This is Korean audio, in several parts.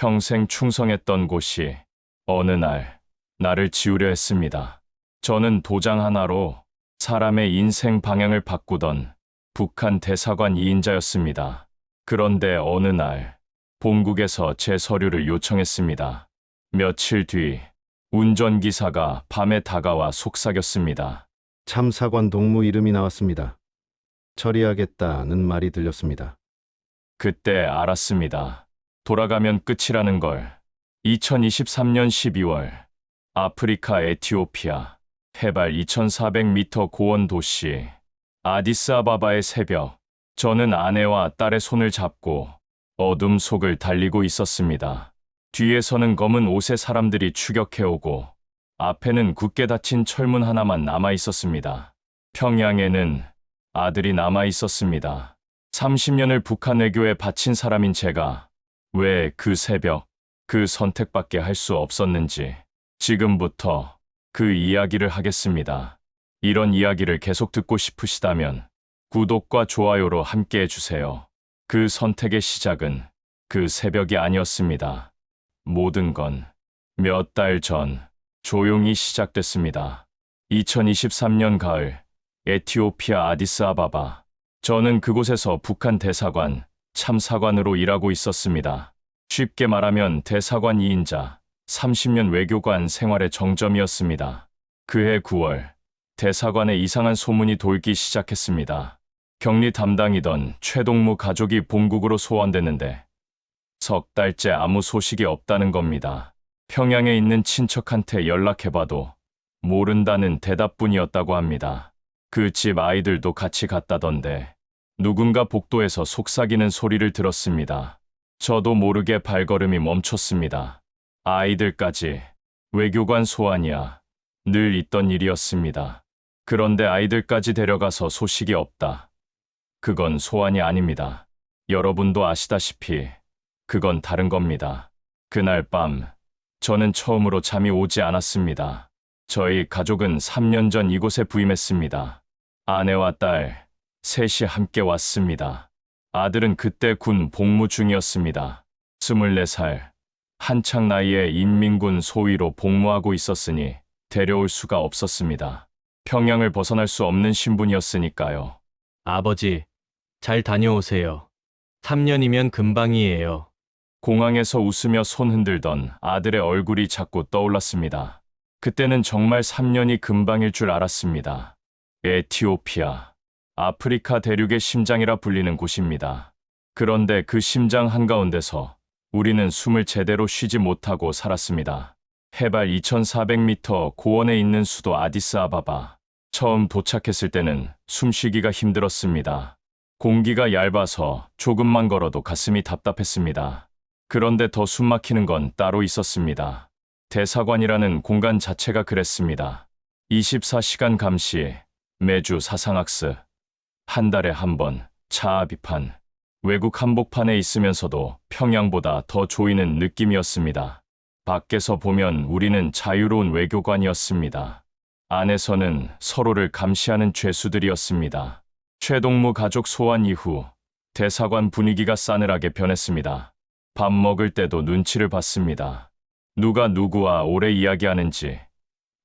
평생 충성했던 곳이 어느 날 나를 지우려 했습니다. 저는 도장 하나로 사람의 인생 방향을 바꾸던 북한 대사관 2인자였습니다. 그런데 어느 날 본국에서 제 서류를 요청했습니다. 며칠 뒤 운전기사가 밤에 다가와 속삭였습니다. 참사관 동무 이름이 나왔습니다. 처리하겠다는 말이 들렸습니다. 그때 알았습니다. 돌아가면 끝이라는 걸. 2023년 12월 아프리카 에티오피아 해발 2400m 고원 도시 아디스아바바의 새벽, 저는 아내와 딸의 손을 잡고 어둠 속을 달리고 있었습니다. 뒤에서는 검은 옷의 사람들이 추격해오고 앞에는 굳게 닫힌 철문 하나만 남아 있었습니다. 평양에는 아들이 남아 있었습니다. 30년을 북한 외교에 바친 사람인 제가 왜 그 새벽, 그 선택밖에 할 수 없었는지 지금부터 그 이야기를 하겠습니다. 이런 이야기를 계속 듣고 싶으시다면 구독과 좋아요로 함께 해주세요. 그 선택의 시작은 그 새벽이 아니었습니다. 모든 건 몇 달 전 조용히 시작됐습니다. 2023년 가을 에티오피아 아디스아바바. 저는 그곳에서 북한 대사관 참사관으로 일하고 있었습니다. 쉽게 말하면 대사관 2인자, 30년 외교관 생활의 정점이었습니다. 그해 9월 대사관에 이상한 소문이 돌기 시작했습니다. 격리 담당이던 최동무 가족이 본국으로 소환됐는데 석 달째 아무 소식이 없다는 겁니다. 평양에 있는 친척한테 연락해봐도 모른다는 대답뿐이었다고 합니다. 그 집 아이들도 같이 갔다던데 누군가 복도에서 속삭이는 소리를 들었습니다. 저도 모르게 발걸음이 멈췄습니다. 아이들까지 외교관 소환이야 늘 있던 일이었습니다. 그런데 아이들까지 데려가서 소식이 없다. 그건 소환이 아닙니다. 여러분도 아시다시피 그건 다른 겁니다. 그날 밤 저는 처음으로 잠이 오지 않았습니다. 저희 가족은 3년 전 이곳에 부임했습니다. 아내와 딸 셋이 함께 왔습니다. 아들은 그때 군 복무 중이었습니다. 24살, 한창 나이에 인민군 소위로 복무하고 있었으니 데려올 수가 없었습니다. 평양을 벗어날 수 없는 신분이었으니까요. 아버지, 잘 다녀오세요. 3년이면 금방이에요. 공항에서 웃으며 손 흔들던 아들의 얼굴이 자꾸 떠올랐습니다. 그때는 정말 3년이 금방일 줄 알았습니다. 에티오피아, 아프리카 대륙의 심장이라 불리는 곳입니다. 그런데 그 심장 한가운데서 우리는 숨을 제대로 쉬지 못하고 살았습니다. 해발 2400m 고원에 있는 수도 아디스아바바. 처음 도착했을 때는 숨쉬기가 힘들었습니다. 공기가 얇아서 조금만 걸어도 가슴이 답답했습니다. 그런데 더 숨막히는 건 따로 있었습니다. 대사관이라는 공간 자체가 그랬습니다. 24시간 감시, 매주 사상학습, 한 달에 한 번 자아 비판, 외국 한복판에 있으면서도 평양보다 더 조이는 느낌이었습니다. 밖에서 보면 우리는 자유로운 외교관이었습니다. 안에서는 서로를 감시하는 죄수들이었습니다. 최동무 가족 소환 이후 대사관 분위기가 싸늘하게 변했습니다. 밥 먹을 때도 눈치를 봤습니다. 누가 누구와 오래 이야기하는지,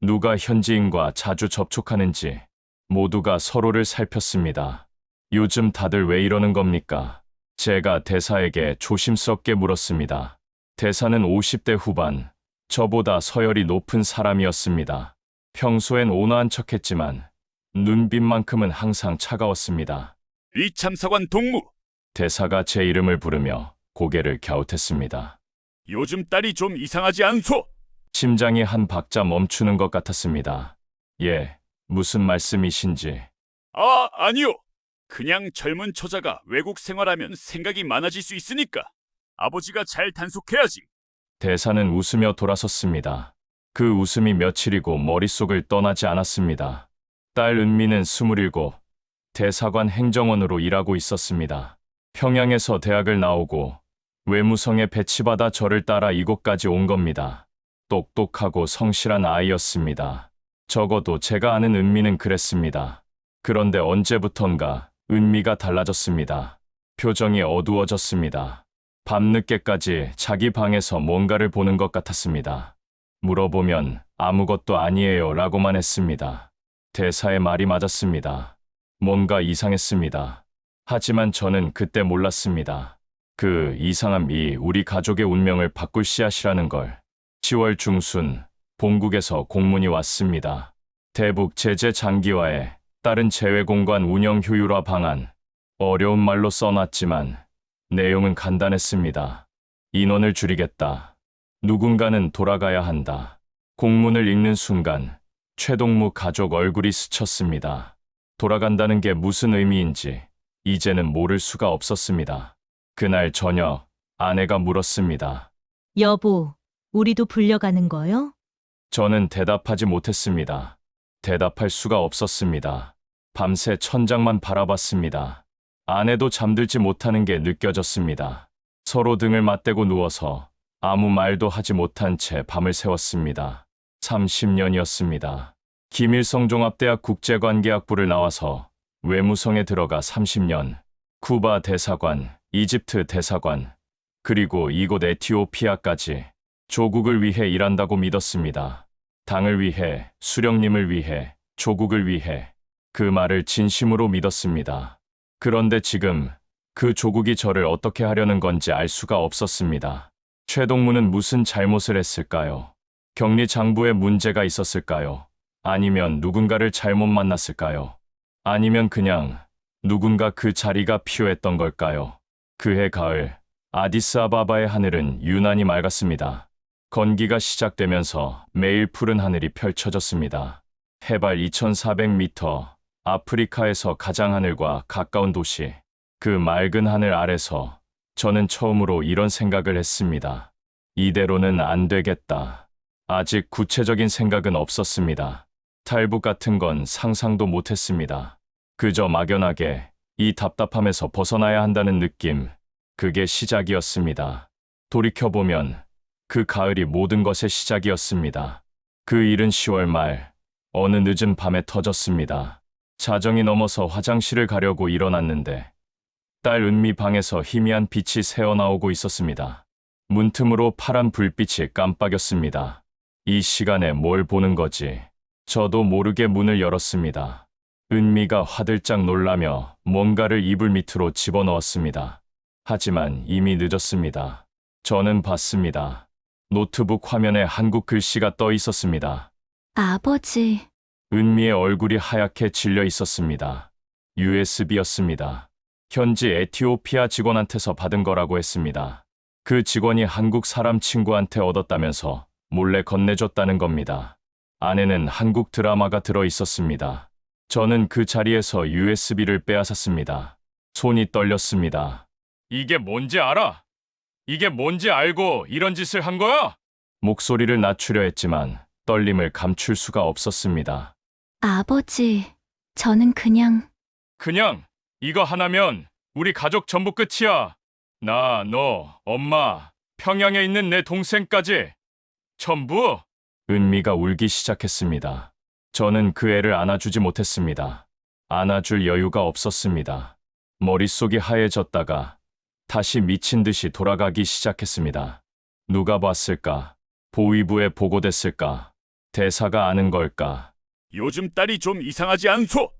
누가 현지인과 자주 접촉하는지 모두가 서로를 살폈습니다. 요즘 다들 왜 이러는 겁니까? 제가 대사에게 조심스럽게 물었습니다. 대사는 50대 후반, 저보다 서열이 높은 사람이었습니다. 평소엔 온화한 척했지만 눈빛만큼은 항상 차가웠습니다. 이 참사관 동무, 대사가 제 이름을 부르며 고개를 갸웃했습니다. 요즘 딸이 좀 이상하지 않소? 심장이 한 박자 멈추는 것 같았습니다. 예, 무슨 말씀이신지. 아니요. 그냥 젊은 처자가 외국 생활하면 생각이 많아질 수 있으니까 아버지가 잘 단속해야지. 대사는 웃으며 돌아섰습니다. 그 웃음이 며칠이고 머릿속을 떠나지 않았습니다. 딸 은미는 27, 대사관 행정원으로 일하고 있었습니다. 평양에서 대학을 나오고 외무성에 배치받아 저를 따라 이곳까지 온 겁니다. 똑똑하고 성실한 아이였습니다. 적어도 제가 아는 은미는 그랬습니다. 그런데 언제부턴가 은미가 달라졌습니다. 표정이 어두워졌습니다. 밤늦게까지 자기 방에서 뭔가를 보는 것 같았습니다. 물어보면 아무것도 아니에요 라고만 했습니다. 대사의 말이 맞았습니다. 뭔가 이상했습니다. 하지만 저는 그때 몰랐습니다. 그 이상함이 우리 가족의 운명을 바꿀 씨앗이라는 걸. 10월 중순 본국에서 공문이 왔습니다. 대북 제재 장기화에 따른 재외공간 운영 효율화 방안. 어려운 말로 써놨지만 내용은 간단했습니다. 인원을 줄이겠다. 누군가는 돌아가야 한다. 공문을 읽는 순간 최동무 가족 얼굴이 스쳤습니다. 돌아간다는 게 무슨 의미인지 이제는 모를 수가 없었습니다. 그날 저녁 아내가 물었습니다. 여보, 우리도 불려가는 거요? 저는 대답하지 못했습니다. 대답할 수가 없었습니다. 밤새 천장만 바라봤습니다. 아내도 잠들지 못하는 게 느껴졌습니다. 서로 등을 맞대고 누워서 아무 말도 하지 못한 채 밤을 새웠습니다. 30년이었습니다. 김일성 종합대학 국제관계학부를 나와서 외무성에 들어가 30년, 쿠바 대사관, 이집트 대사관, 그리고 이곳 에티오피아까지 조국을 위해 일한다고 믿었습니다. 당을 위해, 수령님을 위해, 조국을 위해 그 말을 진심으로 믿었습니다. 그런데 지금 그 조국이 저를 어떻게 하려는 건지 알 수가 없었습니다. 최동무는 무슨 잘못을 했을까요? 격리 장부에 문제가 있었을까요? 아니면 누군가를 잘못 만났을까요? 아니면 그냥 누군가 그 자리가 필요했던 걸까요? 그해 가을, 아디스아바바의 하늘은 유난히 맑았습니다. 건기가 시작되면서 매일 푸른 하늘이 펼쳐졌습니다. 해발 2400m, 아프리카에서 가장 하늘과 가까운 도시, 그 맑은 하늘 아래서 저는 처음으로 이런 생각을 했습니다. 이대로는 안 되겠다. 아직 구체적인 생각은 없었습니다. 탈북 같은 건 상상도 못했습니다. 그저 막연하게 이 답답함에서 벗어나야 한다는 느낌, 그게 시작이었습니다. 돌이켜보면 그 가을이 모든 것의 시작이었습니다. 그 일은 10월 말, 어느 늦은 밤에 터졌습니다. 자정이 넘어서 화장실을 가려고 일어났는데 딸 은미 방에서 희미한 빛이 새어나오고 있었습니다. 문틈으로 파란 불빛이 깜빡였습니다. 이 시간에 뭘 보는 거지? 저도 모르게 문을 열었습니다. 은미가 화들짝 놀라며 뭔가를 이불 밑으로 집어넣었습니다. 하지만 이미 늦었습니다. 저는 봤습니다. 노트북 화면에 한국 글씨가 떠 있었습니다. 아버지, 은미의 얼굴이 하얗게 질려 있었습니다. USB였습니다. 현지 에티오피아 직원한테서 받은 거라고 했습니다. 그 직원이 한국 사람 친구한테 얻었다면서 몰래 건네줬다는 겁니다. 안에는 한국 드라마가 들어 있었습니다. 저는 그 자리에서 USB를 빼앗았습니다. 손이 떨렸습니다. 이게 뭔지 알아? 이게 뭔지 알고 이런 짓을 한 거야? 목소리를 낮추려 했지만 떨림을 감출 수가 없었습니다. 아버지, 저는 그냥 그냥 이거 하나면 우리 가족 전부 끝이야. 나, 너, 엄마, 평양에 있는 내 동생까지 전부? 은미가 울기 시작했습니다. 저는 그 애를 안아주지 못했습니다. 안아줄 여유가 없었습니다. 머릿속이 하얘졌다가 다시 미친 듯이 돌아가기 시작했습니다. 누가 봤을까? 보위부에 보고됐을까? 대사가 아는 걸까? 요즘 딸이 좀 이상하지 않소?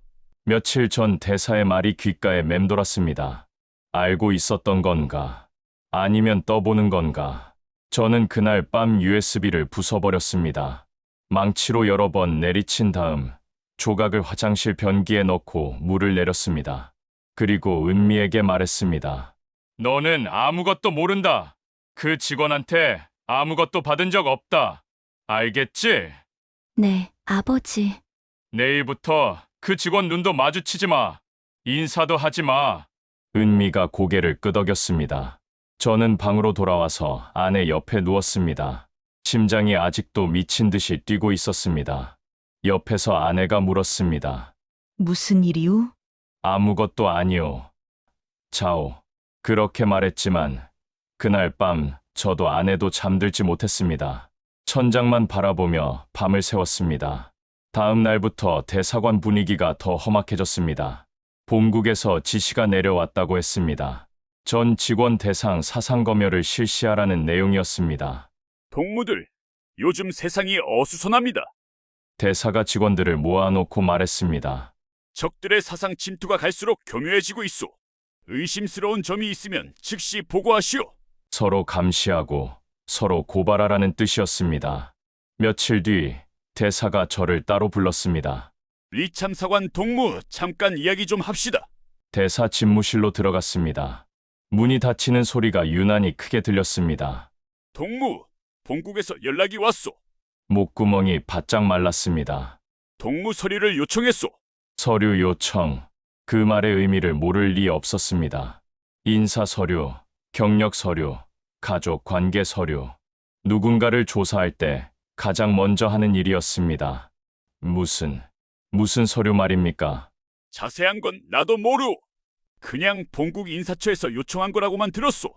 며칠 전 대사의 말이 귓가에 맴돌았습니다. 알고 있었던 건가? 아니면 떠보는 건가? 저는 그날 밤 USB를 부숴버렸습니다. 망치로 여러 번 내리친 다음 조각을 화장실 변기에 넣고 물을 내렸습니다. 그리고 은미에게 말했습니다. 너는 아무것도 모른다. 그 직원한테 아무것도 받은 적 없다. 알겠지? 네, 아버지. 내일부터 그 직원 눈도 마주치지 마. 인사도 하지 마. 은미가 고개를 끄덕였습니다. 저는 방으로 돌아와서 아내 옆에 누웠습니다. 심장이 아직도 미친 듯이 뛰고 있었습니다. 옆에서 아내가 물었습니다. 무슨 일이오? 아무것도 아니오. 자오. 그렇게 말했지만 그날 밤 저도 아내도 잠들지 못했습니다. 천장만 바라보며 밤을 새웠습니다. 다음 날부터 대사관 분위기가 더 험악해졌습니다. 본국에서 지시가 내려왔다고 했습니다. 전 직원 대상 사상검열을 실시하라는 내용이었습니다. 동무들, 요즘 세상이 어수선합니다. 대사가 직원들을 모아놓고 말했습니다. 적들의 사상 침투가 갈수록 교묘해지고 있소. 의심스러운 점이 있으면 즉시 보고하시오. 서로 감시하고 서로 고발하라는 뜻이었습니다. 며칠 뒤 대사가 저를 따로 불렀습니다. 리 참사관 동무, 잠깐 이야기 좀 합시다. 대사 집무실로 들어갔습니다. 문이 닫히는 소리가 유난히 크게 들렸습니다. 동무, 본국에서 연락이 왔소. 목구멍이 바짝 말랐습니다. 동무 서류를 요청했소. 서류 요청. 그 말의 의미를 모를 리 없었습니다. 인사 서류, 경력 서류, 가족 관계 서류. 누군가를 조사할 때 가장 먼저 하는 일이었습니다. 무슨 서류 말입니까? 자세한 건 나도 모르오. 그냥 본국 인사처에서 요청한 거라고만 들었소.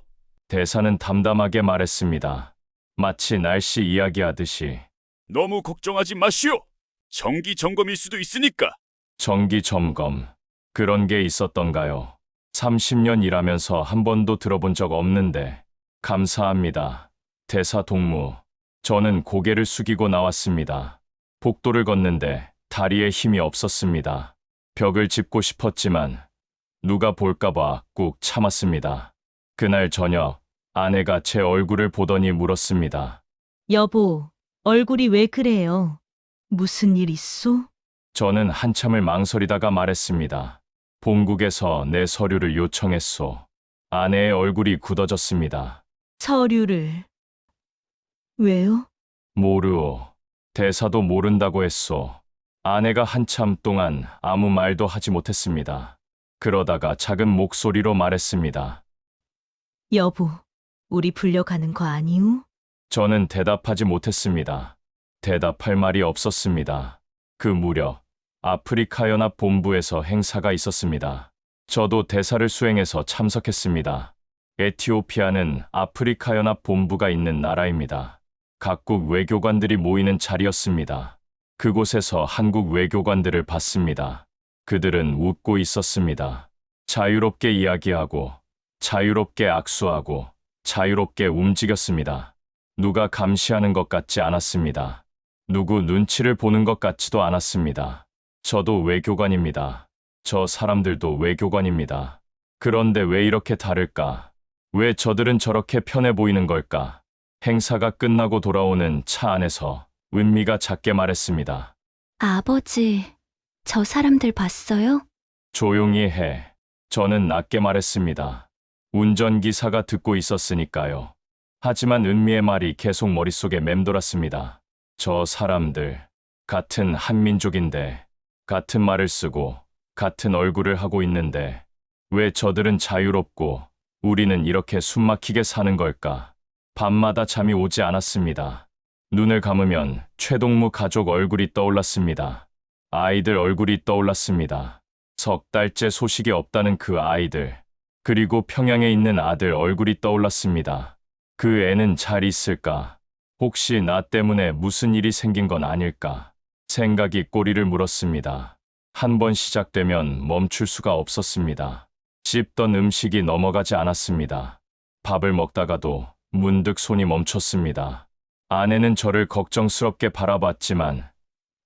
대사는 담담하게 말했습니다. 마치 날씨 이야기하듯이. 너무 걱정하지 마시오. 정기 점검일 수도 있으니까. 정기 점검. 그런 게 있었던가요? 30년 일하면서 한 번도 들어본 적 없는데. 감사합니다. 대사 동무. 저는 고개를 숙이고 나왔습니다. 복도를 걷는데 다리에 힘이 없었습니다. 벽을 짚고 싶었지만 누가 볼까봐 꾹 참았습니다. 그날 저녁 아내가 제 얼굴을 보더니 물었습니다. 여보, 얼굴이 왜 그래요? 무슨 일 있소? 저는 한참을 망설이다가 말했습니다. 본국에서 내 서류를 요청했소. 아내의 얼굴이 굳어졌습니다. 서류를. 왜요? 모르오. 대사도 모른다고 했소. 아내가 한참 동안 아무 말도 하지 못했습니다. 그러다가 작은 목소리로 말했습니다. 여보, 우리 불려가는 거 아니오? 저는 대답하지 못했습니다. 대답할 말이 없었습니다. 그 무렵 아프리카 연합 본부에서 행사가 있었습니다. 저도 대사를 수행해서 참석했습니다. 에티오피아는 아프리카 연합 본부가 있는 나라입니다. 각국 외교관들이 모이는 자리였습니다. 그곳에서 한국 외교관들을 봤습니다. 그들은 웃고 있었습니다. 자유롭게 이야기하고, 자유롭게 악수하고, 자유롭게 움직였습니다. 누가 감시하는 것 같지 않았습니다. 누구 눈치를 보는 것 같지도 않았습니다. 저도 외교관입니다. 저 사람들도 외교관입니다. 그런데 왜 이렇게 다를까? 왜 저들은 저렇게 편해 보이는 걸까? 행사가 끝나고 돌아오는 차 안에서 은미가 작게 말했습니다. 아버지, 저 사람들 봤어요? 조용히 해. 저는 낮게 말했습니다. 운전기사가 듣고 있었으니까요. 하지만 은미의 말이 계속 머릿속에 맴돌았습니다. 저 사람들, 같은 한민족인데, 같은 말을 쓰고, 같은 얼굴을 하고 있는데, 왜 저들은 자유롭고, 우리는 이렇게 숨막히게 사는 걸까? 밤마다 잠이 오지 않았습니다. 눈을 감으면 최동무 가족 얼굴이 떠올랐습니다. 아이들 얼굴이 떠올랐습니다. 석 달째 소식이 없다는 그 아이들. 그리고 평양에 있는 아들 얼굴이 떠올랐습니다. 그 애는 잘 있을까? 혹시 나 때문에 무슨 일이 생긴 건 아닐까? 생각이 꼬리를 물었습니다. 한 번 시작되면 멈출 수가 없었습니다. 씹던 음식이 넘어가지 않았습니다. 밥을 먹다가도 문득 손이 멈췄습니다. 아내는 저를 걱정스럽게 바라봤지만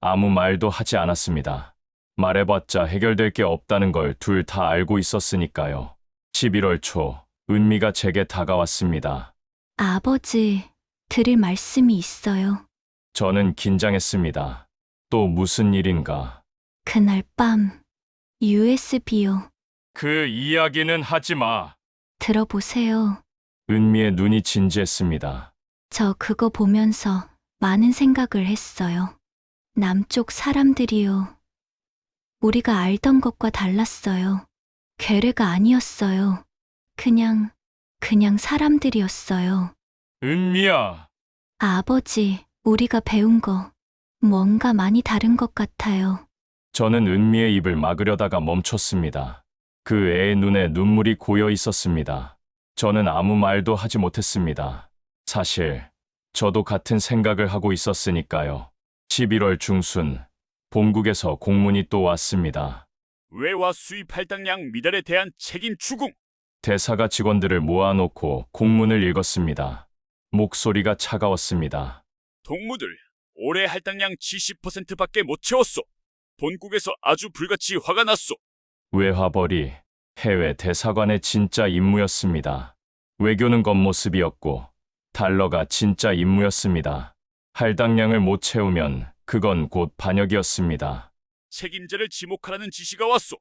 아무 말도 하지 않았습니다. 말해봤자 해결될 게 없다는 걸 둘 다 알고 있었으니까요. 11월 초, 은미가 제게 다가왔습니다. 아버지, 드릴 말씀이 있어요. 저는 긴장했습니다. 또 무슨 일인가? 그날 밤, USB요. 그 이야기는 하지 마. 들어보세요. 은미의 눈이 진지했습니다. 저 그거 보면서 많은 생각을 했어요. 남쪽 사람들이요. 우리가 알던 것과 달랐어요. 괴뢰가 아니었어요. 그냥 사람들이었어요. 은미야. 아버지, 우리가 배운 거 뭔가 많이 다른 것 같아요. 저는 은미의 입을 막으려다가 멈췄습니다. 그 애의 눈에 눈물이 고여 있었습니다. 저는 아무 말도 하지 못했습니다. 사실 저도 같은 생각을 하고 있었으니까요. 11월 중순, 본국에서 공문이 또 왔습니다. 외화 수입 할당량 미달에 대한 책임 추궁. 대사가 직원들을 모아놓고 공문을 읽었습니다. 목소리가 차가웠습니다. 동무들, 올해 할당량 70%밖에 못 채웠소. 본국에서 아주 불같이 화가 났소. 외화벌이 해외 대사관의 진짜 임무였습니다. 외교는 겉모습이었고 달러가 진짜 임무였습니다. 할당량을 못 채우면 그건 곧 반역이었습니다. 책임자를 지목하라는 지시가 왔소.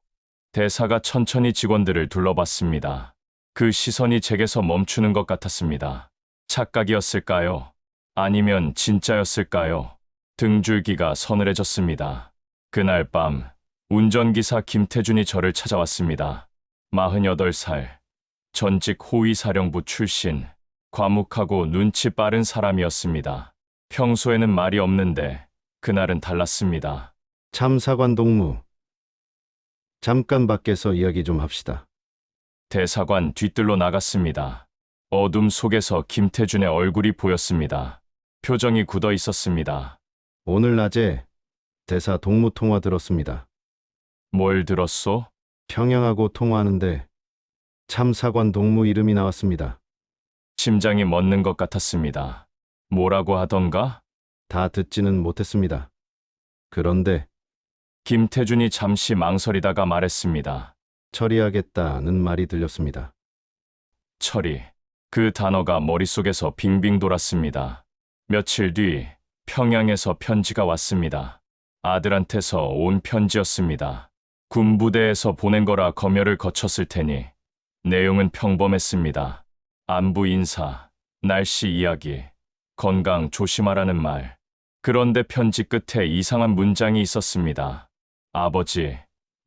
대사가 천천히 직원들을 둘러봤습니다. 그 시선이 제게서 멈추는 것 같았습니다. 착각이었을까요? 아니면 진짜였을까요? 등줄기가 서늘해졌습니다. 그날 밤 운전기사 김태준이 저를 찾아왔습니다. 48살, 전직 호위사령부 출신, 과묵하고 눈치 빠른 사람이었습니다. 평소에는 말이 없는데 그날은 달랐습니다. 참사관 동무. 잠깐 밖에서 이야기 좀 합시다. 대사관 뒤뜰로 나갔습니다. 어둠 속에서 김태준의 얼굴이 보였습니다. 표정이 굳어 있었습니다. 오늘 낮에 대사 동무 통화 들었습니다. 뭘 들었소? 평양하고 통화하는데 참사관 동무 이름이 나왔습니다. 심장이 멎는 것 같았습니다. 뭐라고 하던가? 다 듣지는 못했습니다. 그런데 김태준이 잠시 망설이다가 말했습니다. 처리하겠다는 말이 들렸습니다. 처리. 그 단어가 머릿속에서 빙빙 돌았습니다. 며칠 뒤 평양에서 편지가 왔습니다. 아들한테서 온 편지였습니다. 군부대에서 보낸 거라 검열을 거쳤을 테니 내용은 평범했습니다. 안부 인사, 날씨 이야기, 건강 조심하라는 말. 그런데 편지 끝에 이상한 문장이 있었습니다. 아버지,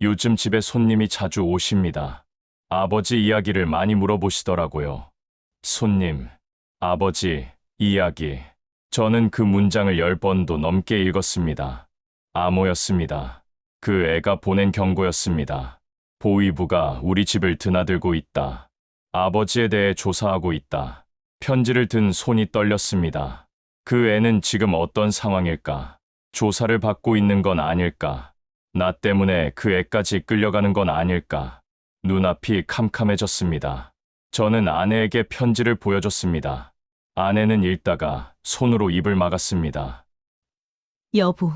요즘 집에 손님이 자주 오십니다. 아버지 이야기를 많이 물어보시더라고요. 손님, 아버지, 이야기. 저는 그 문장을 10번도 넘게 읽었습니다. 암호였습니다. 그 애가 보낸 경고였습니다. 보위부가 우리 집을 드나들고 있다. 아버지에 대해 조사하고 있다. 편지를 든 손이 떨렸습니다. 그 애는 지금 어떤 상황일까? 조사를 받고 있는 건 아닐까? 나 때문에 그 애까지 끌려가는 건 아닐까? 눈앞이 캄캄해졌습니다. 저는 아내에게 편지를 보여줬습니다. 아내는 읽다가 손으로 입을 막았습니다. 여보,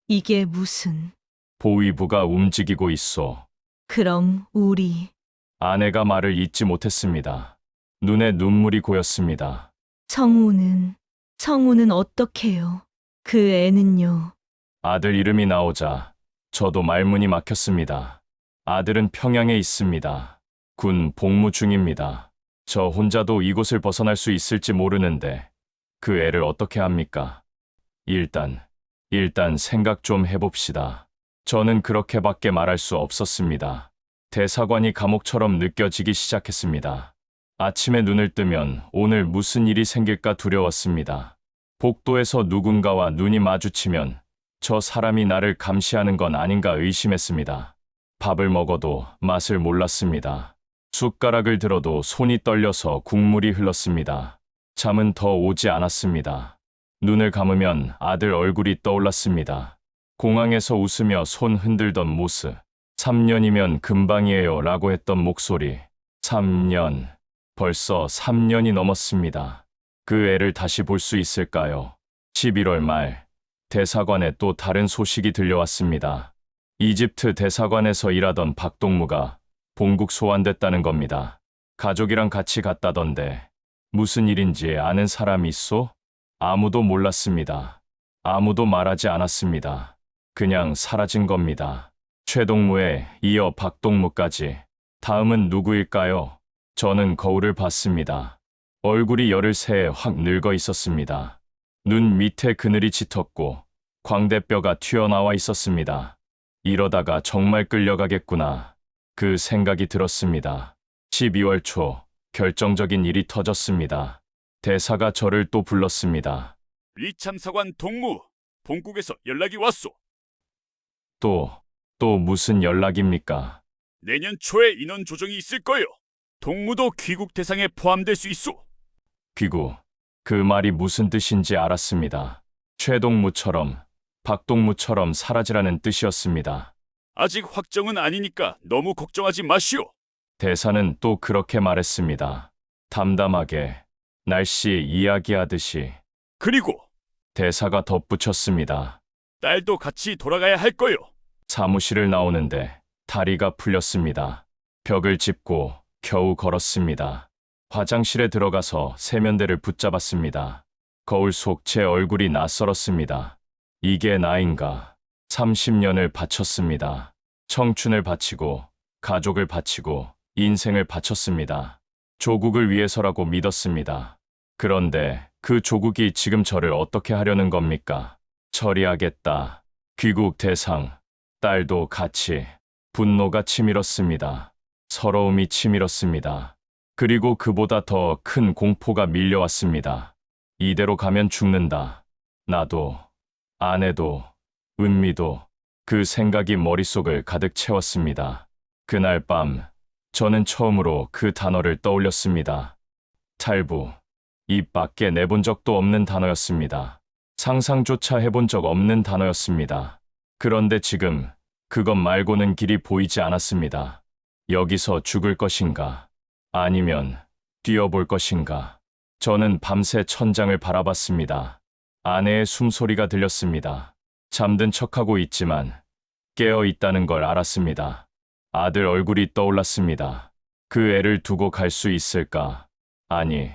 이게 무슨... 보위부가 움직이고 있어. 그럼 우리... 아내가 말을 잇지 못했습니다. 눈에 눈물이 고였습니다. 성우는 어떡해요? 그 애는요? 아들 이름이 나오자 저도 말문이 막혔습니다. 아들은 평양에 있습니다. 군 복무 중입니다. 저 혼자도 이곳을 벗어날 수 있을지 모르는데 그 애를 어떻게 합니까? 일단 생각 좀 해봅시다. 저는 그렇게밖에 말할 수 없었습니다. 대사관이 감옥처럼 느껴지기 시작했습니다. 아침에 눈을 뜨면 오늘 무슨 일이 생길까 두려웠습니다. 복도에서 누군가와 눈이 마주치면 저 사람이 나를 감시하는 건 아닌가 의심했습니다. 밥을 먹어도 맛을 몰랐습니다. 숟가락을 들어도 손이 떨려서 국물이 흘렀습니다. 잠은 더 오지 않았습니다. 눈을 감으면 아들 얼굴이 떠올랐습니다. 공항에서 웃으며 손 흔들던 모습. 3년이면 금방이에요 라고 했던 목소리. 3년. 벌써 3년이 넘었습니다. 그 애를 다시 볼 수 있을까요? 11월 말, 대사관에 또 다른 소식이 들려왔습니다. 이집트 대사관에서 일하던 박동무가 본국 소환됐다는 겁니다. 가족이랑 같이 갔다던데 무슨 일인지 아는 사람이 있어? 아무도 몰랐습니다. 아무도 말하지 않았습니다. 그냥 사라진 겁니다. 최동무에 이어 박동무까지. 다음은 누구일까요? 저는 거울을 봤습니다. 얼굴이 열흘 새에 확 늙어 있었습니다. 눈 밑에 그늘이 짙었고 광대뼈가 튀어나와 있었습니다. 이러다가 정말 끌려가겠구나. 그 생각이 들었습니다. 12월 초 결정적인 일이 터졌습니다. 대사가 저를 또 불렀습니다. 리 참사관 동무, 본국에서 연락이 왔소. 또 무슨 연락입니까? 내년 초에 인원 조정이 있을 거요. 동무도 귀국 대상에 포함될 수 있소. 귀국. 그 말이 무슨 뜻인지 알았습니다. 최동무처럼, 박동무처럼 사라지라는 뜻이었습니다. 아직 확정은 아니니까 너무 걱정하지 마시오. 대사는 또 그렇게 말했습니다. 담담하게, 날씨 이야기하듯이. 그리고 대사가 덧붙였습니다. 딸도 같이 돌아가야 할 거요. 사무실을 나오는데 다리가 풀렸습니다. 벽을 짚고 겨우 걸었습니다. 화장실에 들어가서 세면대를 붙잡았습니다. 거울 속 제 얼굴이 낯설었습니다. 이게 나인가? 30년을 바쳤습니다. 청춘을 바치고, 가족을 바치고, 인생을 바쳤습니다. 조국을 위해서라고 믿었습니다. 그런데 그 조국이 지금 저를 어떻게 하려는 겁니까? 처리하겠다. 귀국 대상. 딸도 같이. 분노가 치밀었습니다. 서러움이 치밀었습니다. 그리고 그보다 더 큰 공포가 밀려왔습니다. 이대로 가면 죽는다. 나도, 아내도, 은미도. 그 생각이 머릿속을 가득 채웠습니다. 그날 밤, 저는 처음으로 그 단어를 떠올렸습니다. 탈부. 입 밖에 내본 적도 없는 단어였습니다. 상상조차 해본 적 없는 단어였습니다. 그런데 지금 그것 말고는 길이 보이지 않았습니다. 여기서 죽을 것인가? 아니면 뛰어볼 것인가? 저는 밤새 천장을 바라봤습니다. 아내의 숨소리가 들렸습니다. 잠든 척하고 있지만 깨어 있다는 걸 알았습니다. 아들 얼굴이 떠올랐습니다. 그 애를 두고 갈 수 있을까? 아니,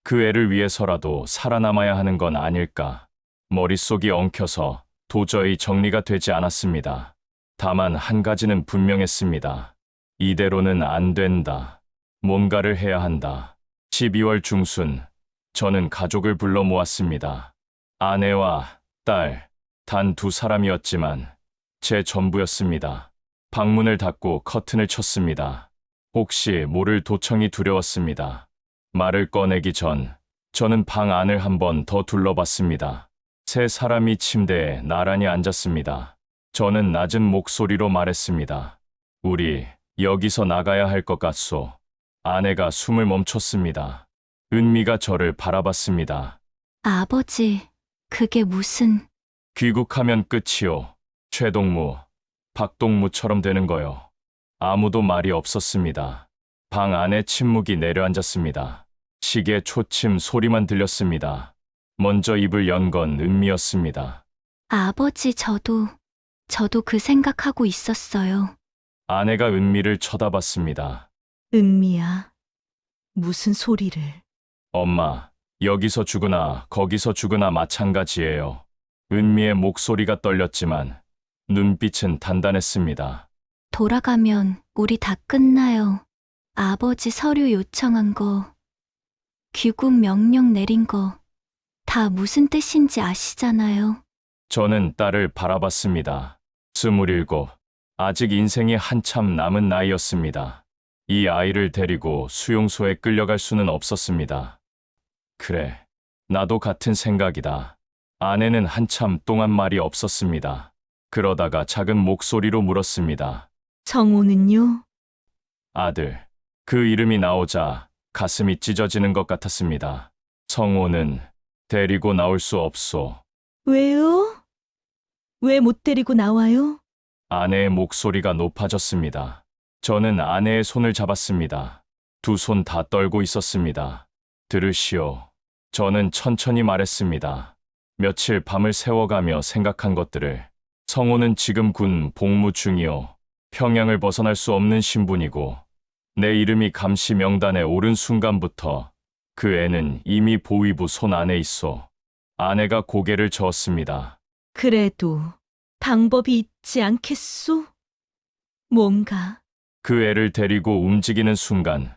그 애를 위해서라도 살아남아야 하는 건 아닐까? 머릿속이 엉켜서 도저히 정리가 되지 않았습니다. 다만 한 가지는 분명했습니다. 이대로는 안 된다. 뭔가를 해야 한다. 12월 중순, 저는 가족을 불러 모았습니다. 아내와 딸, 단 2사람이었지만 제 전부였습니다. 방문을 닫고 커튼을 쳤습니다. 혹시 모를 도청이 두려웠습니다. 말을 꺼내기 전 저는 방 안을 한 번 더 둘러봤습니다. 3사람이 침대에 나란히 앉았습니다. 저는 낮은 목소리로 말했습니다. 우리 여기서 나가야 할 것 같소. 아내가 숨을 멈췄습니다. 은미가 저를 바라봤습니다. 아버지, 그게 무슨... 귀국하면 끝이요. 최동무, 박동무처럼 되는 거요. 아무도 말이 없었습니다. 방 안에 침묵이 내려앉았습니다. 시계 초침 소리만 들렸습니다. 먼저 입을 연 건 은미였습니다. 아버지, 저도 그 생각하고 있었어요. 아내가 은미를 쳐다봤습니다. 은미야, 무슨 소리를. 엄마, 여기서 죽으나 거기서 죽으나 마찬가지예요. 은미의 목소리가 떨렸지만 눈빛은 단단했습니다. 돌아가면 우리 다 끝나요. 아버지 서류 요청한 거, 귀국 명령 내린 거, 다 무슨 뜻인지 아시잖아요. 저는 딸을 바라봤습니다. 27, 아직 인생이 한참 남은 나이였습니다. 이 아이를 데리고 수용소에 끌려갈 수는 없었습니다. 그래, 나도 같은 생각이다. 아내는 한참 동안 말이 없었습니다. 그러다가 작은 목소리로 물었습니다. 정호는요? 아들. 그 이름이 나오자 가슴이 찢어지는 것 같았습니다. 성호는 데리고 나올 수 없소. 왜요? 왜 못 데리고 나와요? 아내의 목소리가 높아졌습니다. 저는 아내의 손을 잡았습니다. 2손 다 떨고 있었습니다. 들으시오. 저는 천천히 말했습니다. 며칠 밤을 새워가며 생각한 것들을. 성호는 지금 군 복무 중이오. 평양을 벗어날 수 없는 신분이고 내 이름이 감시 명단에 오른 순간부터 그 애는 이미 보위부 손 안에 있어. 아내가 고개를 저었습니다. 그래도 방법이 있지 않겠소? 뭔가. 그 애를 데리고 움직이는 순간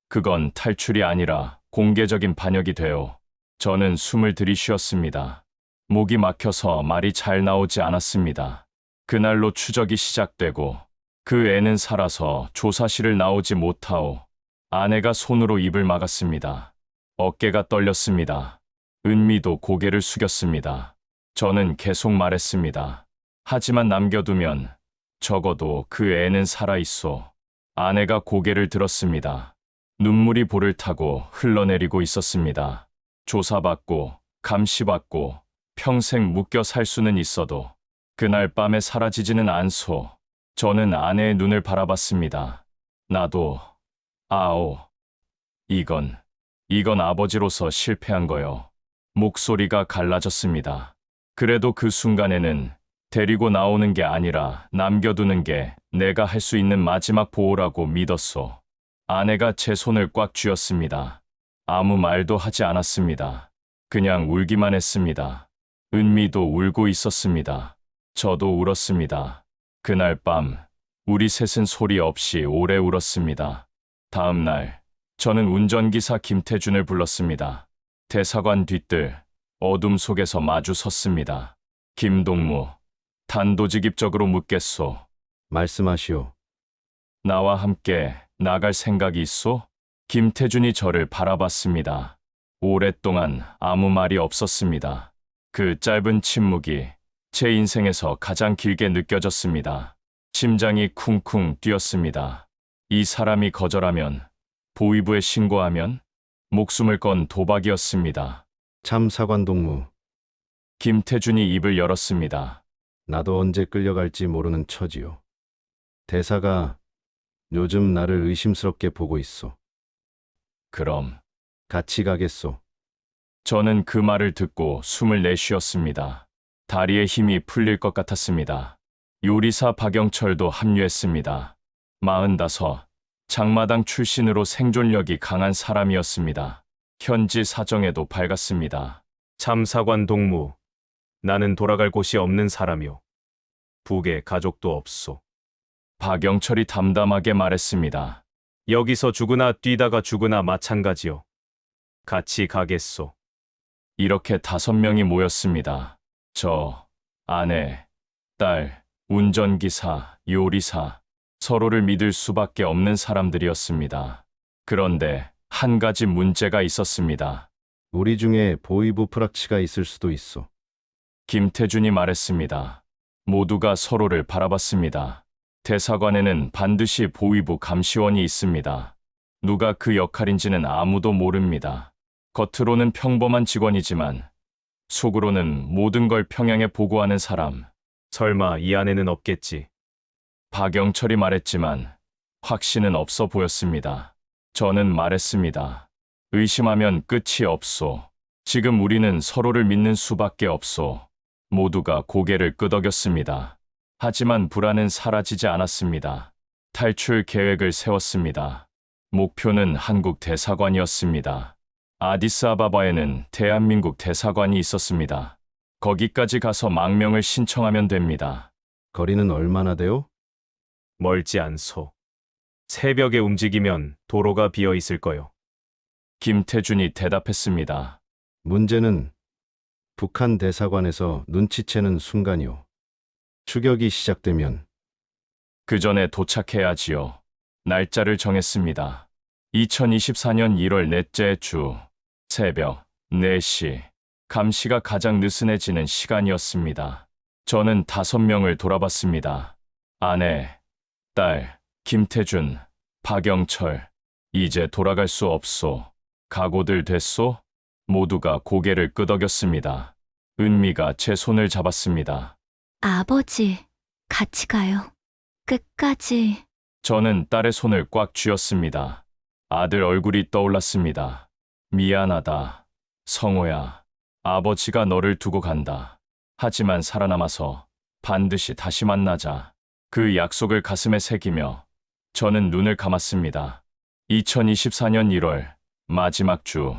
그건 탈출이 아니라 공개적인 반역이 되어 저는 숨을 들이쉬었습니다. 목이 막혀서 말이 잘 나오지 않았습니다. 그날로 추적이 시작되고 그 애는 살아서 조사실을 나오지 못하오. 아내가 손으로 입을 막았습니다. 어깨가 떨렸습니다. 은미도 고개를 숙였습니다. 저는 계속 말했습니다. 하지만 남겨두면 적어도 그 애는 살아있어. 아내가 고개를 들었습니다. 눈물이 볼을 타고 흘러내리고 있었습니다. 조사받고 감시받고 평생 묶여 살 수는 있어도 그날 밤에 사라지지는 않소. 저는 아내의 눈을 바라봤습니다. 나도 아오. 이건 아버지로서 실패한 거요. 목소리가 갈라졌습니다. 그래도 그 순간에는 데리고 나오는 게 아니라 남겨두는 게 내가 할 수 있는 마지막 보호라고 믿었소. 아내가 제 손을 꽉 쥐었습니다. 아무 말도 하지 않았습니다. 그냥 울기만 했습니다. 은미도 울고 있었습니다. 저도 울었습니다. 그날 밤 우리 셋은 소리 없이 오래 울었습니다. 다음 날 저는 운전기사 김태준을 불렀습니다. 대사관 뒤뜰 어둠 속에서 마주 섰습니다. 김동무, 단도직입적으로 묻겠소. 말씀하시오. 나와 함께 나갈 생각이 있소? 김태준이 저를 바라봤습니다. 오랫동안 아무 말이 없었습니다. 그 짧은 침묵이 제 인생에서 가장 길게 느껴졌습니다. 심장이 쿵쿵 뛰었습니다. 이 사람이 거절하면, 보위부에 신고하면 목숨을 건 도박이었습니다. 참 사관동무. 김태준이 입을 열었습니다. 나도 언제 끌려갈지 모르는 처지요. 대사가 요즘 나를 의심스럽게 보고 있소. 그럼 같이 가겠소. 저는 그 말을 듣고 숨을 내쉬었습니다. 다리에 힘이 풀릴 것 같았습니다. 요리사 박영철도 합류했습니다. 45, 장마당 출신으로 생존력이 강한 사람이었습니다. 현지 사정에도 밝았습니다. 참사관 동무, 나는 돌아갈 곳이 없는 사람이오. 북에 가족도 없소. 박영철이 담담하게 말했습니다. 여기서 죽으나 뛰다가 죽으나 마찬가지요. 같이 가겠소. 이렇게 5명이 모였습니다. 저, 아내, 딸, 운전기사, 요리사, 서로를 믿을 수밖에 없는 사람들이었습니다. 그런데 한 가지 문제가 있었습니다. 우리 중에 보위부 프락치가 있을 수도 있어. 김태준이 말했습니다. 모두가 서로를 바라봤습니다. 대사관에는 반드시 보위부 감시원이 있습니다. 누가 그 역할인지는 아무도 모릅니다. 겉으로는 평범한 직원이지만 속으로는 모든 걸 평양에 보고하는 사람. 설마 이 안에는 없겠지. 박영철이 말했지만 확신은 없어 보였습니다. 저는 말했습니다. 의심하면 끝이 없소. 지금 우리는 서로를 믿는 수밖에 없소. 모두가 고개를 끄덕였습니다. 하지만 불안은 사라지지 않았습니다. 탈출 계획을 세웠습니다. 목표는 한국 대사관이었습니다. 아디스아바바에는 대한민국 대사관이 있었습니다. 거기까지 가서 망명을 신청하면 됩니다. 거리는 얼마나 돼요? 멀지 않소. 새벽에 움직이면 도로가 비어 있을 거요. 김태준이 대답했습니다. 문제는 북한 대사관에서 눈치채는 순간이오. 추격이 시작되면 그 전에 도착해야지요. 날짜를 정했습니다. 2024년 1월 넷째 주 새벽 4시. 감시가 가장 느슨해지는 시간이었습니다. 저는 5명을 돌아봤습니다. 아내, 딸, 김태준, 박영철. 이제 돌아갈 수 없소. 각오들 됐소? 모두가 고개를 끄덕였습니다. 은미가 제 손을 잡았습니다. 아버지, 같이 가요. 끝까지. 저는 딸의 손을 꽉 쥐었습니다. 아들 얼굴이 떠올랐습니다. 미안하다, 성호야. 아버지가 너를 두고 간다. 하지만 살아남아서 반드시 다시 만나자. 그 약속을 가슴에 새기며 저는 눈을 감았습니다. 2024년 1월 마지막 주.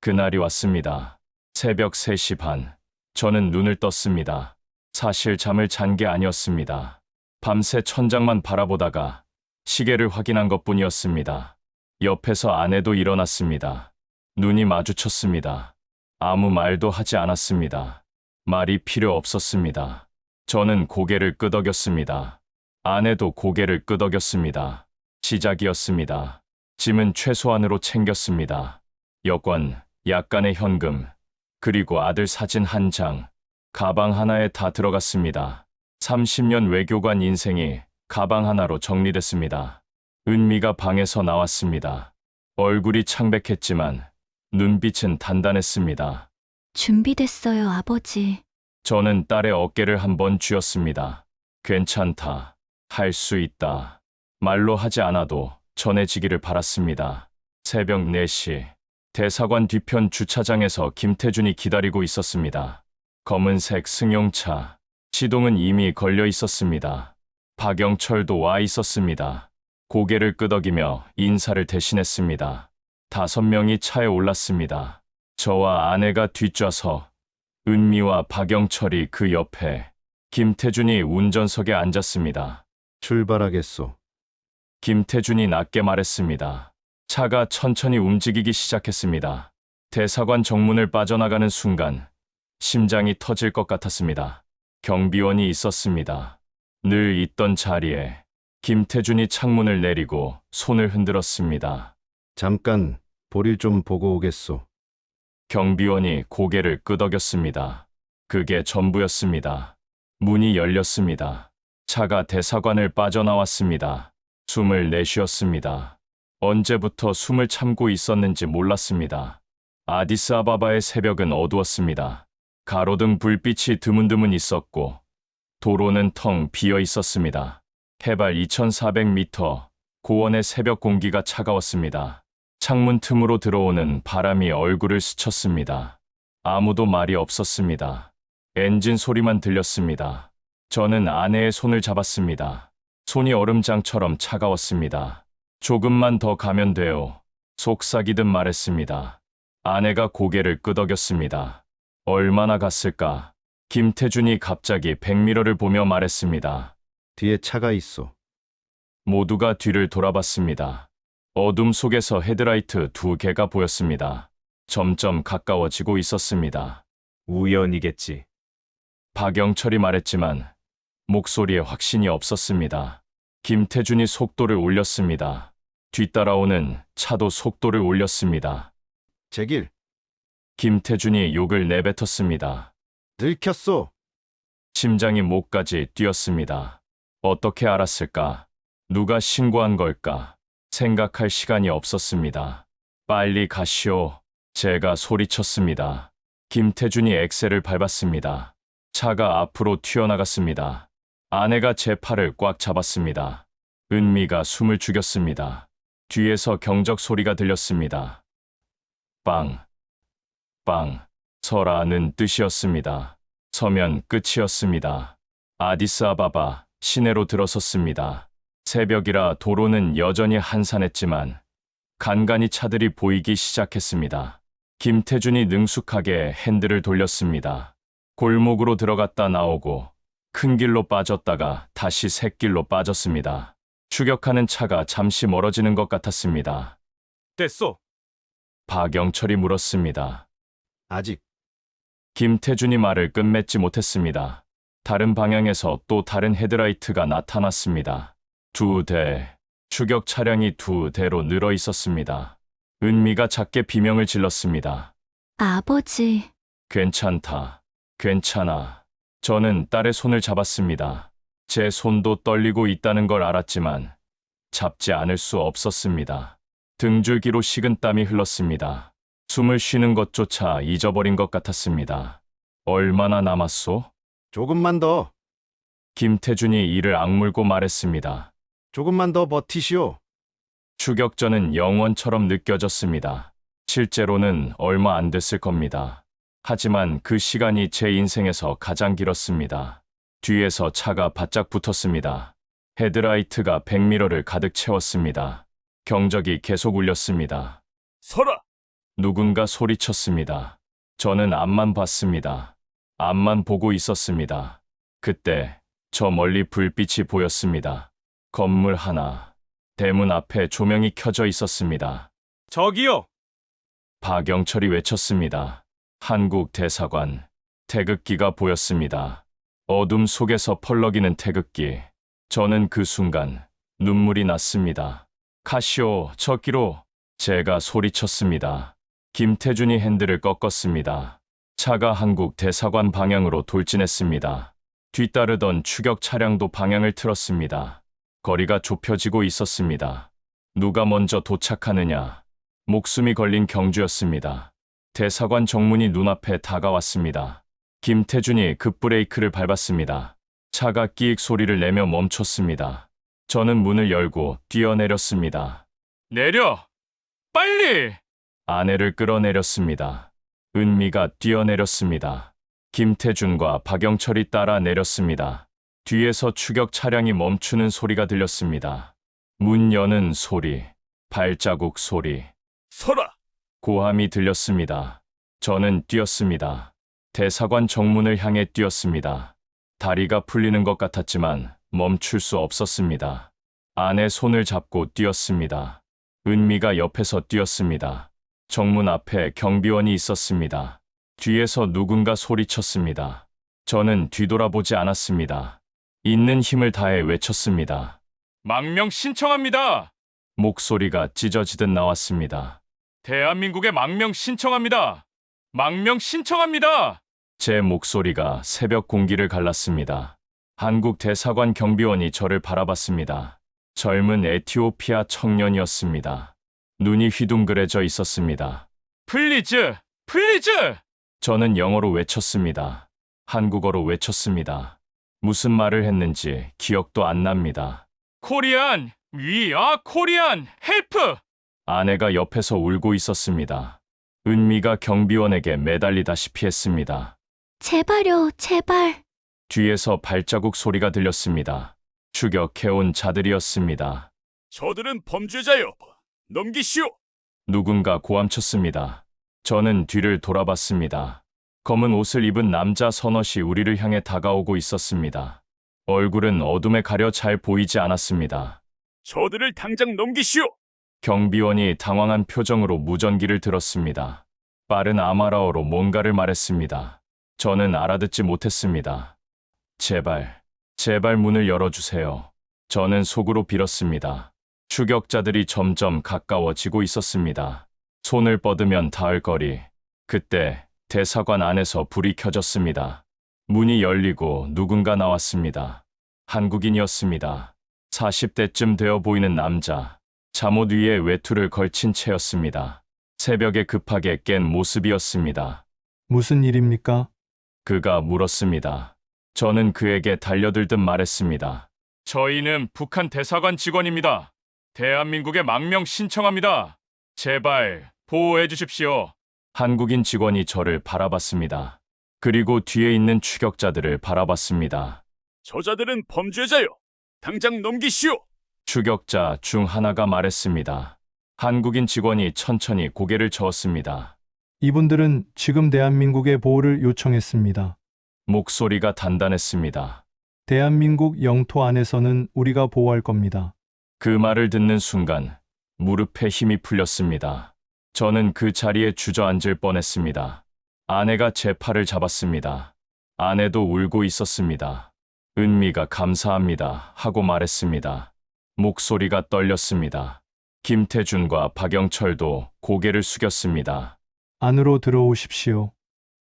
그날이 왔습니다. 새벽 3시 반. 저는 눈을 떴습니다. 사실 잠을 잔 게 아니었습니다. 밤새 천장만 바라보다가 시계를 확인한 것뿐이었습니다. 옆에서 아내도 일어났습니다. 눈이 마주쳤습니다. 아무 말도 하지 않았습니다. 말이 필요 없었습니다. 저는 고개를 끄덕였습니다. 아내도 고개를 끄덕였습니다. 시작이었습니다. 짐은 최소한으로 챙겼습니다. 여권, 약간의 현금, 그리고 아들 사진 한 장, 가방 하나에 다 들어갔습니다. 30년 외교관 인생이 가방 하나로 정리됐습니다. 은미가 방에서 나왔습니다. 얼굴이 창백했지만 눈빛은 단단했습니다. 준비됐어요, 아버지. 저는 딸의 어깨를 한번 쥐었습니다. 괜찮다. 할 수 있다. 말로 하지 않아도 전해지기를 바랐습니다. 새벽 4시 대사관 뒤편 주차장에서 김태준이 기다리고 있었습니다. 검은색 승용차, 시동은 이미 걸려 있었습니다. 박영철도 와 있었습니다. 고개를 끄덕이며 인사를 대신했습니다. 5명이 차에 올랐습니다. 저와 아내가 뒷좌석, 은미와 박영철이 그 옆에, 김태준이 운전석에 앉았습니다. 출발하겠소. 김태준이 낮게 말했습니다. 차가 천천히 움직이기 시작했습니다. 대사관 정문을 빠져나가는 순간 심장이 터질 것 같았습니다. 경비원이 있었습니다. 늘 있던 자리에 김태준이 창문을 내리고 손을 흔들었습니다. 잠깐 볼일 좀 보고 오겠소. 경비원이 고개를 끄덕였습니다. 그게 전부였습니다. 문이 열렸습니다. 차가 대사관을 빠져나왔습니다. 숨을 내쉬었습니다. 언제부터 숨을 참고 있었는지 몰랐습니다. 아디스아바바의 새벽은 어두웠습니다. 가로등 불빛이 드문드문 있었고 도로는 텅 비어 있었습니다. 해발 2400m, 고원의 새벽 공기가 차가웠습니다. 창문 틈으로 들어오는 바람이 얼굴을 스쳤습니다. 아무도 말이 없었습니다. 엔진 소리만 들렸습니다. 저는 아내의 손을 잡았습니다. 손이 얼음장처럼 차가웠습니다. 조금만 더 가면 돼요. 속삭이듯 말했습니다. 아내가 고개를 끄덕였습니다. 얼마나 갔을까? 김태준이 갑자기 백미러를 보며 말했습니다. 뒤에 차가 있소. 모두가 뒤를 돌아봤습니다. 어둠 속에서 헤드라이트 2개가 보였습니다. 점점 가까워지고 있었습니다. 우연이겠지. 박영철이 말했지만 목소리에 확신이 없었습니다. 김태준이 속도를 올렸습니다. 뒤따라오는 차도 속도를 올렸습니다. 제길, 김태준이 욕을 내뱉었습니다. 들켰소. 심장이 목까지 뛰었습니다. 어떻게 알았을까? 누가 신고한 걸까? 생각할 시간이 없었습니다. 빨리 가시오. 제가 소리쳤습니다. 김태준이 엑셀을 밟았습니다. 차가 앞으로 튀어나갔습니다. 아내가 제 팔을 꽉 잡았습니다. 은미가 숨을 죽였습니다. 뒤에서 경적 소리가 들렸습니다. 빵, 빵, 서라는 뜻이었습니다. 서면 끝이었습니다. 아디스아바바 시내로 들어섰습니다. 새벽이라 도로는 여전히 한산했지만 간간히 차들이 보이기 시작했습니다. 김태준이 능숙하게 핸들을 돌렸습니다. 골목으로 들어갔다 나오고 큰 길로 빠졌다가 다시 샛길로 빠졌습니다. 추격하는 차가 잠시 멀어지는 것 같았습니다. 됐소. 박영철이 물었습니다. 아직. 김태준이 말을 끝맺지 못했습니다. 다른 방향에서 또 다른 헤드라이트가 나타났습니다. 2대, 추격 차량이 2대로 늘어 있었습니다. 은미가 작게 비명을 질렀습니다. 아버지, 괜찮다. 괜찮아. 저는 딸의 손을 잡았습니다. 제 손도 떨리고 있다는 걸 알았지만 잡지 않을 수 없었습니다. 등줄기로 식은땀이 흘렀습니다. 숨을 쉬는 것조차 잊어버린 것 같았습니다. 얼마나 남았소? 조금만 더. 김태준이 이를 악물고 말했습니다. 조금만 더 버티시오. 추격전은 영원처럼 느껴졌습니다. 실제로는 얼마 안 됐을 겁니다. 하지만 그 시간이 제 인생에서 가장 길었습니다. 뒤에서 차가 바짝 붙었습니다. 헤드라이트가 백미러를 가득 채웠습니다. 경적이 계속 울렸습니다. 서라! 누군가 소리쳤습니다. 저는 앞만 봤습니다. 앞만 보고 있었습니다. 그때 저 멀리 불빛이 보였습니다. 건물 하나, 대문 앞에 조명이 켜져 있었습니다. 저기요! 박영철이 외쳤습니다. 한국 대사관, 태극기가 보였습니다. 어둠 속에서 펄럭이는 태극기. 저는 그 순간 눈물이 났습니다. 가시오, 저기로. 제가 소리쳤습니다. 김태준이 핸들을 꺾었습니다. 차가 한국 대사관 방향으로 돌진했습니다. 뒤따르던 추격 차량도 방향을 틀었습니다. 거리가 좁혀지고 있었습니다. 누가 먼저 도착하느냐. 목숨이 걸린 경주였습니다. 대사관 정문이 눈앞에 다가왔습니다. 김태준이 급브레이크를 밟았습니다. 차가 끼익 소리를 내며 멈췄습니다. 저는 문을 열고 뛰어내렸습니다. 내려! 빨리! 아내를 끌어내렸습니다. 은미가 뛰어내렸습니다. 김태준과 박영철이 따라 내렸습니다. 뒤에서 추격 차량이 멈추는 소리가 들렸습니다. 문 여는 소리, 발자국 소리, 서라! 고함이 들렸습니다. 저는 뛰었습니다. 대사관 정문을 향해 뛰었습니다. 다리가 풀리는 것 같았지만 멈출 수 없었습니다. 아내 손을 잡고 뛰었습니다. 은미가 옆에서 뛰었습니다. 정문 앞에 경비원이 있었습니다. 뒤에서 누군가 소리쳤습니다. 저는 뒤돌아보지 않았습니다. 있는 힘을 다해 외쳤습니다. 망명 신청합니다! 목소리가 찢어지듯 나왔습니다. 대한민국에 망명 신청합니다! 망명 신청합니다! 제 목소리가 새벽 공기를 갈랐습니다. 한국 대사관 경비원이 저를 바라봤습니다. 젊은 에티오피아 청년이었습니다. 눈이 휘둥그레져 있었습니다. 플리즈! 플리즈! 저는 영어로 외쳤습니다. 한국어로 외쳤습니다. 무슨 말을 했는지 기억도 안 납니다. 코리안! 위아 코리안! 헬프! 아내가 옆에서 울고 있었습니다. 은미가 경비원에게 매달리다시피 했습니다. 제발요, 제발. 뒤에서 발자국 소리가 들렸습니다. 추격해온 자들이었습니다. 저들은 범죄자요. 넘기시오. 누군가 고함쳤습니다. 저는 뒤를 돌아봤습니다. 검은 옷을 입은 남자 서넛이 우리를 향해 다가오고 있었습니다. 얼굴은 어둠에 가려 잘 보이지 않았습니다. 저들을 당장 넘기시오. 경비원이 당황한 표정으로 무전기를 들었습니다. 빠른 아마라어로 뭔가를 말했습니다. 저는 알아듣지 못했습니다. 제발, 제발 문을 열어주세요. 저는 속으로 빌었습니다. 추격자들이 점점 가까워지고 있었습니다. 손을 뻗으면 닿을 거리. 그때 대사관 안에서 불이 켜졌습니다. 문이 열리고 누군가 나왔습니다. 한국인이었습니다. 40대쯤 되어 보이는 남자. 잠옷 위에 외투를 걸친 채였습니다. 새벽에 급하게 깬 모습이었습니다. 무슨 일입니까? 그가 물었습니다. 저는 그에게 달려들듯 말했습니다. 저희는 북한 대사관 직원입니다. 대한민국에 망명 신청합니다. 제발 보호해 주십시오. 한국인 직원이 저를 바라봤습니다. 그리고 뒤에 있는 추격자들을 바라봤습니다. 저자들은 범죄자요. 당장 넘기시오. 추격자 중 하나가 말했습니다. 한국인 직원이 천천히 고개를 저었습니다. 이분들은 지금 대한민국의 보호를 요청했습니다. 목소리가 단단했습니다. 대한민국 영토 안에서는 우리가 보호할 겁니다. 그 말을 듣는 순간 무릎에 힘이 풀렸습니다. 저는 그 자리에 주저앉을 뻔했습니다. 아내가 제 팔을 잡았습니다. 아내도 울고 있었습니다. 은미가 감사합니다 하고 말했습니다. 목소리가 떨렸습니다. 김태준과 박영철도 고개를 숙였습니다. 안으로 들어오십시오.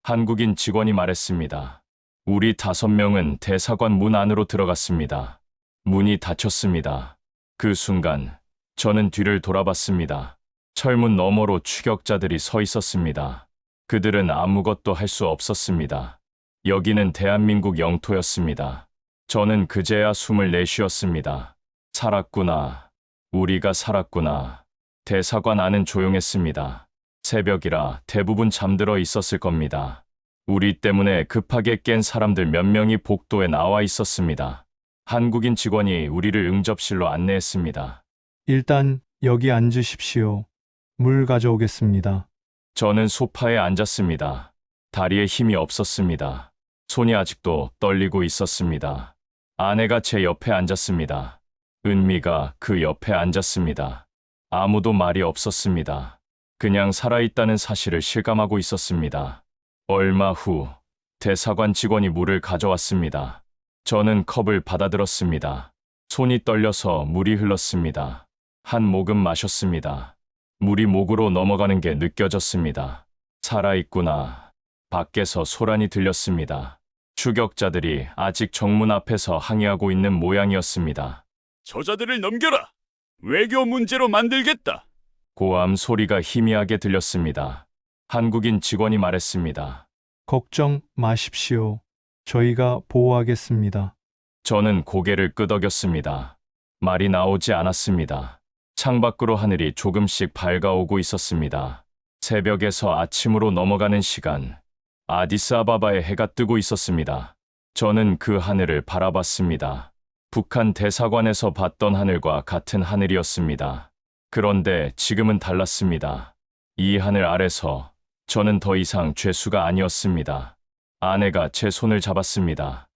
한국인 직원이 말했습니다. 우리 5명은 대사관 문 안으로 들어갔습니다. 문이 닫혔습니다. 그 순간 저는 뒤를 돌아봤습니다. 철문 너머로 추격자들이 서 있었습니다. 그들은 아무것도 할 수 없었습니다. 여기는 대한민국 영토였습니다. 저는 그제야 숨을 내쉬었습니다. 살았구나. 우리가 살았구나. 대사관 안은 조용했습니다. 새벽이라 대부분 잠들어 있었을 겁니다. 우리 때문에 급하게 깬 사람들 몇 명이 복도에 나와 있었습니다. 한국인 직원이 우리를 응접실로 안내했습니다. 일단 여기 앉으십시오. 물 가져오겠습니다. 저는 소파에 앉았습니다. 다리에 힘이 없었습니다. 손이 아직도 떨리고 있었습니다. 아내가 제 옆에 앉았습니다. 은미가 그 옆에 앉았습니다. 아무도 말이 없었습니다. 그냥 살아있다는 사실을 실감하고 있었습니다. 얼마 후 대사관 직원이 물을 가져왔습니다. 저는 컵을 받아들었습니다. 손이 떨려서 물이 흘렀습니다. 한 모금 마셨습니다. 물이 목으로 넘어가는 게 느껴졌습니다. 살아있구나. 밖에서 소란이 들렸습니다. 추격자들이 아직 정문 앞에서 항의하고 있는 모양이었습니다. 저자들을 넘겨라. 외교 문제로 만들겠다. 고함 소리가 희미하게 들렸습니다. 한국인 직원이 말했습니다. 걱정 마십시오. 저희가 보호하겠습니다. 저는 고개를 끄덕였습니다. 말이 나오지 않았습니다. 창밖으로 하늘이 조금씩 밝아오고 있었습니다. 새벽에서 아침으로 넘어가는 시간, 아디스아바바에 해가 뜨고 있었습니다. 저는 그 하늘을 바라봤습니다. 북한 대사관에서 봤던 하늘과 같은 하늘이었습니다. 그런데 지금은 달랐습니다. 이 하늘 아래서 저는 더 이상 죄수가 아니었습니다. 아내가 제 손을 잡았습니다.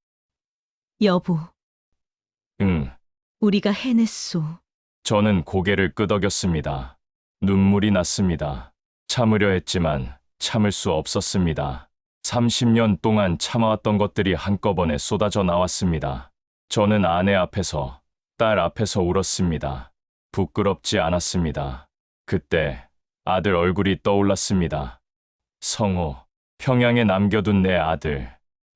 여보, 응. 우리가 해냈소. 저는 고개를 끄덕였습니다. 눈물이 났습니다. 참으려 했지만 참을 수 없었습니다. 30년 동안 참아왔던 것들이 한꺼번에 쏟아져 나왔습니다. 저는 아내 앞에서, 딸 앞에서 울었습니다. 부끄럽지 않았습니다. 그때 아들 얼굴이 떠올랐습니다. 성호, 평양에 남겨둔 내 아들.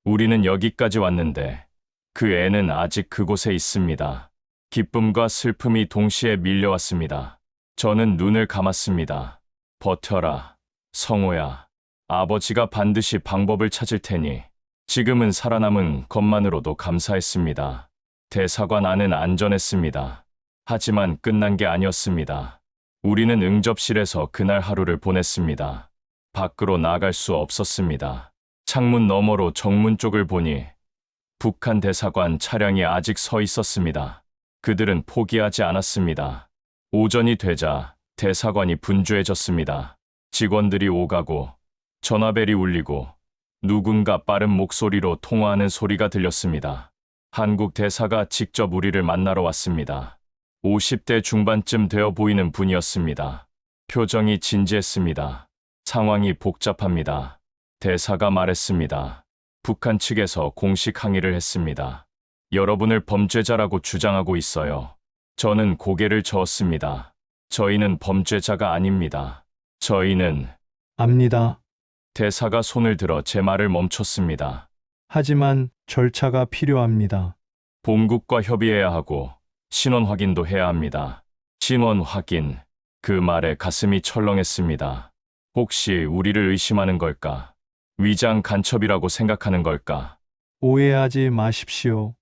우리는 여기까지 왔는데 그 애는 아직 그곳에 있습니다. 기쁨과 슬픔이 동시에 밀려왔습니다. 저는 눈을 감았습니다. 버텨라, 성호야. 아버지가 반드시 방법을 찾을 테니. 지금은 살아남은 것만으로도 감사했습니다. 대사관 안은 안전했습니다. 하지만 끝난 게 아니었습니다. 우리는 응접실에서 그날 하루를 보냈습니다. 밖으로 나갈 수 없었습니다. 창문 너머로 정문 쪽을 보니 북한 대사관 차량이 아직 서 있었습니다. 그들은 포기하지 않았습니다. 오전이 되자 대사관이 분주해졌습니다. 직원들이 오가고 전화벨이 울리고 누군가 빠른 목소리로 통화하는 소리가 들렸습니다. 한국 대사가 직접 우리를 만나러 왔습니다. 50대 중반쯤 되어 보이는 분이었습니다. 표정이 진지했습니다. 상황이 복잡합니다. 대사가 말했습니다. 북한 측에서 공식 항의를 했습니다. 여러분을 범죄자라고 주장하고 있어요. 저는 고개를 저었습니다. 저희는 범죄자가 아닙니다. 저희는... 압니다. 대사가 손을 들어 제 말을 멈췄습니다. 하지만 절차가 필요합니다. 본국과 협의해야 하고 신원 확인도 해야 합니다. 신원 확인. 그 말에 가슴이 철렁했습니다. 혹시 우리를 의심하는 걸까? 위장 간첩이라고 생각하는 걸까? 오해하지 마십시오.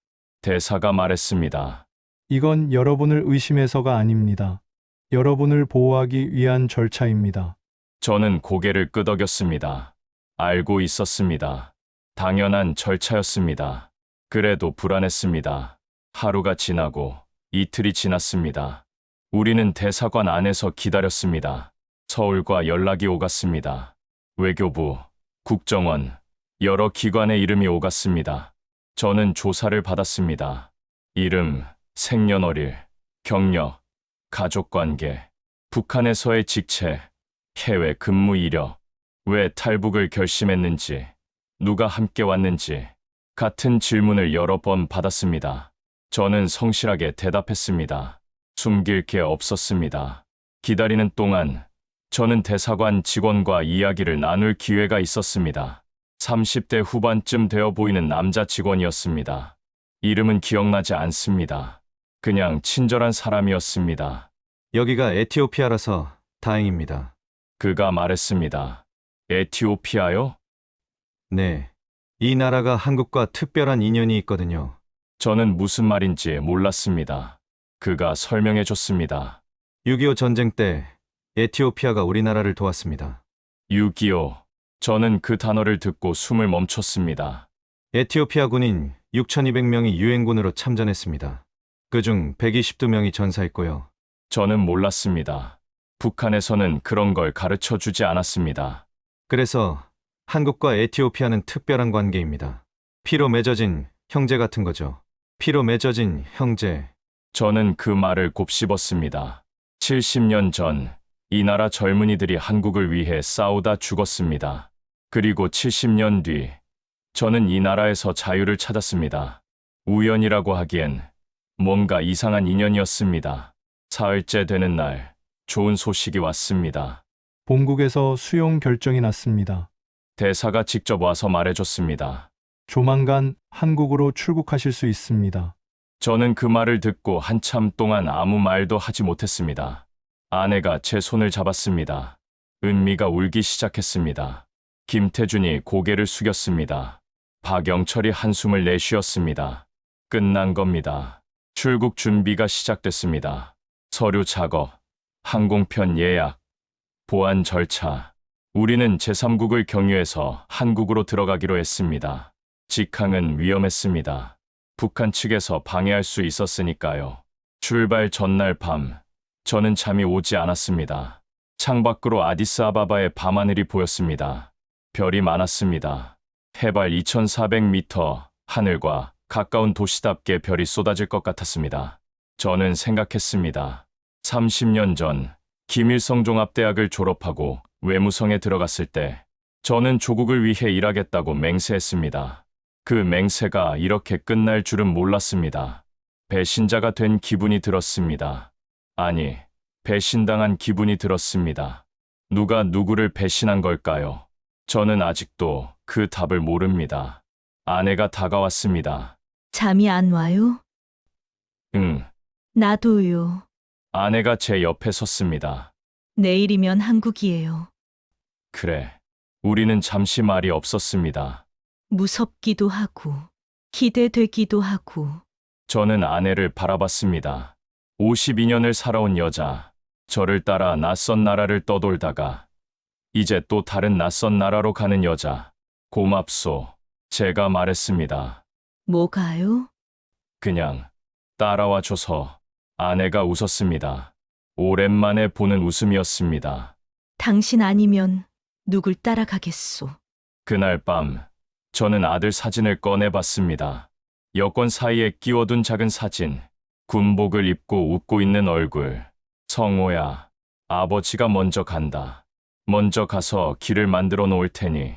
대사가 말했습니다. 이건 여러분을 의심해서가 아닙니다. 여러분을 보호하기 위한 절차입니다. 저는 고개를 끄덕였습니다. 알고 있었습니다. 당연한 절차였습니다. 그래도 불안했습니다. 하루가 지나고 이틀이 지났습니다. 우리는 대사관 안에서 기다렸습니다. 서울과 연락이 오갔습니다. 외교부, 국정원, 여러 기관의 이름이 오갔습니다. 저는 조사를 받았습니다. 이름, 생년월일, 경력, 가족관계, 북한에서의 직책, 해외 근무 이력, 왜 탈북을 결심했는지, 누가 함께 왔는지 같은 질문을 여러 번 받았습니다. 저는 성실하게 대답했습니다. 숨길 게 없었습니다. 기다리는 동안 저는 대사관 직원과 이야기를 나눌 기회가 있었습니다. 30대 후반쯤 되어 보이는 남자 직원이었습니다. 이름은 기억나지 않습니다. 그냥 친절한 사람이었습니다. 여기가 에티오피아라서 다행입니다. 그가 말했습니다. 에티오피아요? 네. 이 나라가 한국과 특별한 인연이 있거든요. 저는 무슨 말인지 몰랐습니다. 그가 설명해 줬습니다. 6.25 전쟁 때 에티오피아가 우리나라를 도왔습니다. 6.25. 저는 그 단어를 듣고 숨을 멈췄습니다. 에티오피아 군인 6,200명이 유엔군으로 참전했습니다. 그중 122명이 전사했고요. 저는 몰랐습니다. 북한에서는 그런 걸 가르쳐 주지 않았습니다. 그래서 한국과 에티오피아는 특별한 관계입니다. 피로 맺어진 형제 같은 거죠. 피로 맺어진 형제. 저는 그 말을 곱씹었습니다. 70년 전 이 나라 젊은이들이 한국을 위해 싸우다 죽었습니다. 그리고 70년 뒤 저는 이 나라에서 자유를 찾았습니다. 우연이라고 하기엔 뭔가 이상한 인연이었습니다. 사흘째 되는 날 좋은 소식이 왔습니다. 본국에서 수용 결정이 났습니다. 대사가 직접 와서 말해줬습니다. 조만간 한국으로 출국하실 수 있습니다. 저는 그 말을 듣고 한참 동안 아무 말도 하지 못했습니다. 아내가 제 손을 잡았습니다. 은미가 울기 시작했습니다. 김태준이 고개를 숙였습니다. 박영철이 한숨을 내쉬었습니다. 끝난 겁니다. 출국 준비가 시작됐습니다. 서류 작업, 항공편 예약, 보안 절차. 우리는 제3국을 경유해서 한국으로 들어가기로 했습니다. 직항은 위험했습니다. 북한 측에서 방해할 수 있었으니까요. 출발 전날 밤, 저는 잠이 오지 않았습니다. 창밖으로 아디스아바바의 밤하늘이 보였습니다. 별이 많았습니다. 해발 2400m 하늘과 가까운 도시답게 별이 쏟아질 것 같았습니다. 저는 생각했습니다. 30년 전 김일성 종합대학을 졸업하고 외무성에 들어갔을 때 저는 조국을 위해 일하겠다고 맹세했습니다. 그 맹세가 이렇게 끝날 줄은 몰랐습니다. 배신자가 된 기분이 들었습니다. 아니, 배신당한 기분이 들었습니다. 누가 누구를 배신한 걸까요? 저는 아직도 그 답을 모릅니다. 아내가 다가왔습니다. 잠이 안 와요? 응. 나도요. 아내가 제 옆에 섰습니다. 내일이면 한국이에요. 그래. 우리는 잠시 말이 없었습니다. 무섭기도 하고, 기대되기도 하고. 저는 아내를 바라봤습니다. 52년을 살아온 여자, 저를 따라 낯선 나라를 떠돌다가 이제 또 다른 낯선 나라로 가는 여자. 고맙소. 제가 말했습니다. 뭐가요? 그냥 따라와 줘서. 아내가 웃었습니다. 오랜만에 보는 웃음이었습니다. 당신 아니면 누굴 따라가겠소? 그날 밤, 저는 아들 사진을 꺼내봤습니다. 여권 사이에 끼워둔 작은 사진, 군복을 입고 웃고 있는 얼굴. 성호야, 아버지가 먼저 간다. 먼저 가서 길을 만들어 놓을 테니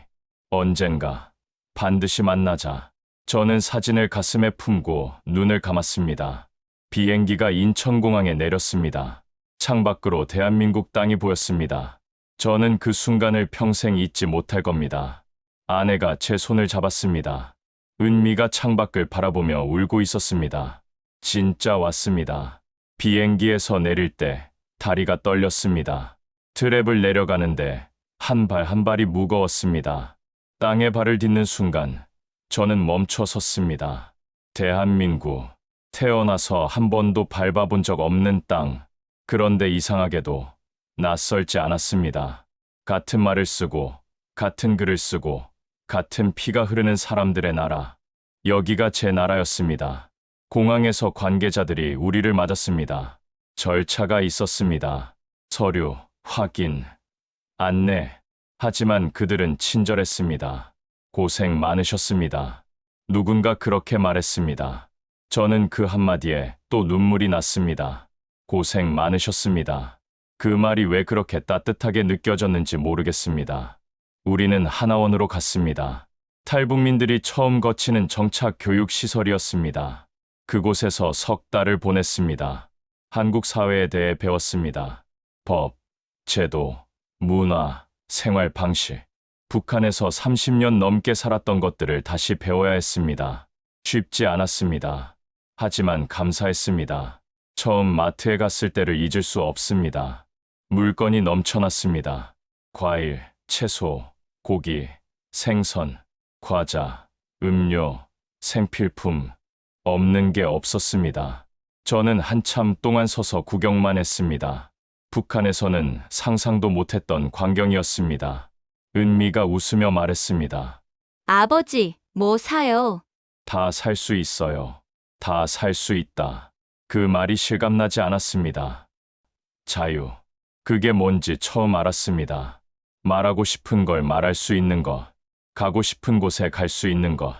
언젠가 반드시 만나자. 저는 사진을 가슴에 품고 눈을 감았습니다. 비행기가 인천공항에 내렸습니다. 창밖으로 대한민국 땅이 보였습니다. 저는 그 순간을 평생 잊지 못할 겁니다. 아내가 제 손을 잡았습니다. 은미가 창밖을 바라보며 울고 있었습니다. 진짜 왔습니다. 비행기에서 내릴 때 다리가 떨렸습니다. 트랩을 내려가는데 한 발 한 발이 무거웠습니다. 땅에 발을 딛는 순간 저는 멈춰 섰습니다. 대한민국, 태어나서 한 번도 밟아본 적 없는 땅. 그런데 이상하게도 낯설지 않았습니다. 같은 말을 쓰고, 같은 글을 쓰고, 같은 피가 흐르는 사람들의 나라. 여기가 제 나라였습니다. 공항에서 관계자들이 우리를 맞았습니다. 절차가 있었습니다. 서류, 확인, 안내. 하지만 그들은 친절했습니다. 고생 많으셨습니다. 누군가 그렇게 말했습니다. 저는 그 한마디에 또 눈물이 났습니다. 고생 많으셨습니다. 그 말이 왜 그렇게 따뜻하게 느껴졌는지 모르겠습니다. 우리는 하나원으로 갔습니다. 탈북민들이 처음 거치는 정착 교육 시설이었습니다. 그곳에서 석 달을 보냈습니다. 한국 사회에 대해 배웠습니다. 법, 제도, 문화, 생활 방식. 북한에서 30년 넘게 살았던 것들을 다시 배워야 했습니다. 쉽지 않았습니다. 하지만 감사했습니다. 처음 마트에 갔을 때를 잊을 수 없습니다. 물건이 넘쳐났습니다. 과일, 채소, 고기, 생선, 과자, 음료, 생필품. 없는 게 없었습니다. 저는 한참 동안 서서 구경만 했습니다. 북한에서는 상상도 못했던 광경이었습니다. 은미가 웃으며 말했습니다. 아버지, 뭐 사요? 다 살 수 있어요. 다 살 수 있다. 그 말이 실감나지 않았습니다. 자유. 그게 뭔지 처음 알았습니다. 말하고 싶은 걸 말할 수 있는 것. 가고 싶은 곳에 갈 수 있는 것.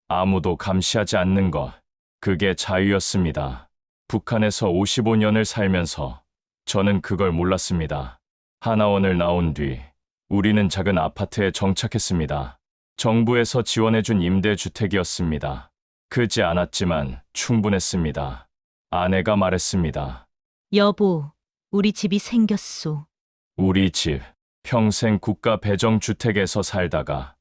아무도 감시하지 않는 것. 그게 자유였습니다. 북한에서 55년을 살면서 저는 그걸 몰랐습니다. 하나원을 나온 뒤 우리는 작은 아파트에 정착했습니다. 정부에서 지원해준 임대주택이었습니다. 크지 않았지만 충분했습니다. 아내가 말했습니다. 여보, 우리 집이 생겼소. 우리 집, 평생 국가 배정주택에서 살다가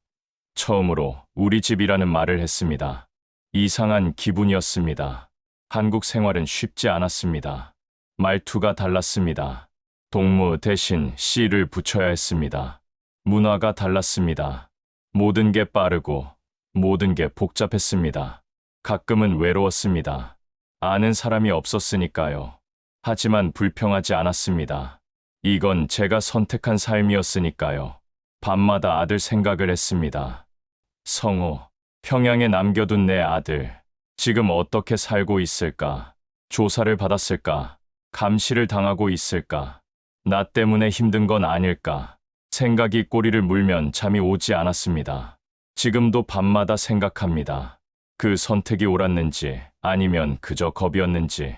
처음으로 우리 집이라는 말을 했습니다. 이상한 기분이었습니다. 한국 생활은 쉽지 않았습니다. 말투가 달랐습니다. 동무 대신 씨를 붙여야 했습니다. 문화가 달랐습니다. 모든 게 빠르고 모든 게 복잡했습니다. 가끔은 외로웠습니다. 아는 사람이 없었으니까요. 하지만 불평하지 않았습니다. 이건 제가 선택한 삶이었으니까요. 밤마다 아들 생각을 했습니다. 성우, 평양에 남겨둔 내 아들, 지금 어떻게 살고 있을까? 조사를 받았을까? 감시를 당하고 있을까? 나 때문에 힘든 건 아닐까? 생각이 꼬리를 물면 잠이 오지 않았습니다. 지금도 밤마다 생각합니다. 그 선택이 옳았는지 아니면 그저 겁이었는지,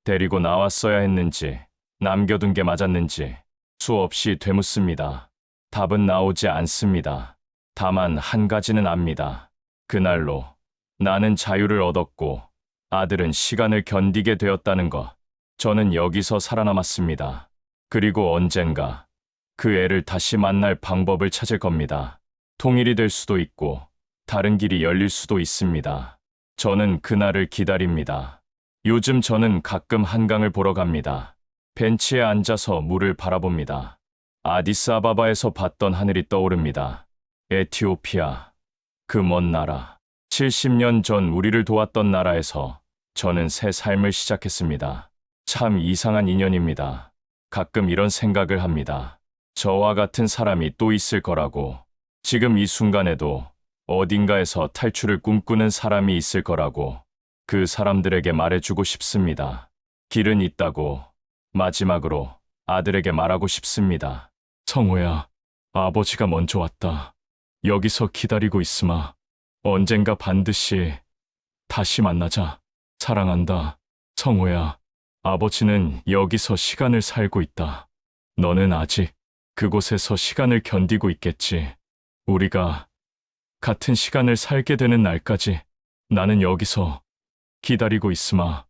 데리고 나왔어야 했는지, 남겨둔 게 맞았는지 수없이 되묻습니다. 답은 나오지 않습니다. 다만 한 가지는 압니다. 그날로 나는 자유를 얻었고 아들은 시간을 견디게 되었다는 것. 저는 여기서 살아남았습니다. 그리고 언젠가 그 애를 다시 만날 방법을 찾을 겁니다. 통일이 될 수도 있고 다른 길이 열릴 수도 있습니다. 저는 그날을 기다립니다. 요즘 저는 가끔 한강을 보러 갑니다. 벤치에 앉아서 물을 바라봅니다. 아디스아바바에서 봤던 하늘이 떠오릅니다. 에티오피아, 그 먼 나라. 70년 전 우리를 도왔던 나라에서 저는 새 삶을 시작했습니다. 참 이상한 인연입니다. 가끔 이런 생각을 합니다. 저와 같은 사람이 또 있을 거라고. 지금 이 순간에도 어딘가에서 탈출을 꿈꾸는 사람이 있을 거라고. 그 사람들에게 말해주고 싶습니다. 길은 있다고. 마지막으로 아들에게 말하고 싶습니다. 성호야, 아버지가 먼저 왔다. 여기서 기다리고 있으마. 언젠가 반드시 다시 만나자. 사랑한다. 성호야, 아버지는 여기서 시간을 살고 있다. 너는 아직 그곳에서 시간을 견디고 있겠지. 우리가 같은 시간을 살게 되는 날까지 나는 여기서 기다리고 있으마.